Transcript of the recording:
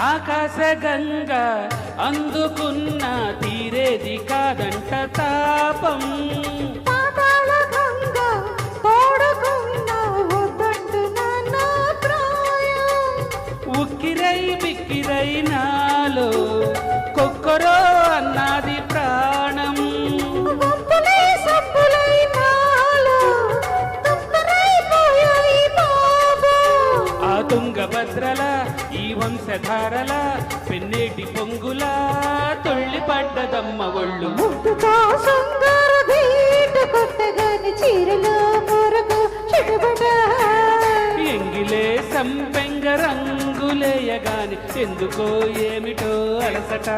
ఆకాశ గంగ అందుకున్న తీరేది కాదంట తాపం. పాతాళ గంగ తోడుకున్న వద్దంటున్న నా ప్రాయం. ఉక్కిరై బిక్కిరై నాలో కొక్కరో అన్నది ప్రాణం. వంపులై సంపులై నాలో తుంపరైపోయాయి బాబు. ఆ తుంగభద్రల ఈ వంశధారల పెన్నేటి పొంగుల తొళ్ళి పడ్డదమ్మ ఒళ్ళు. ముద్దుతో శృంగార బీట కొట్టగాని చీరలో మొరకు చిటపట. ఎంగిలే సంపెంగ రంగులేయగాని ఎందుకో ఏమిటో అలసట.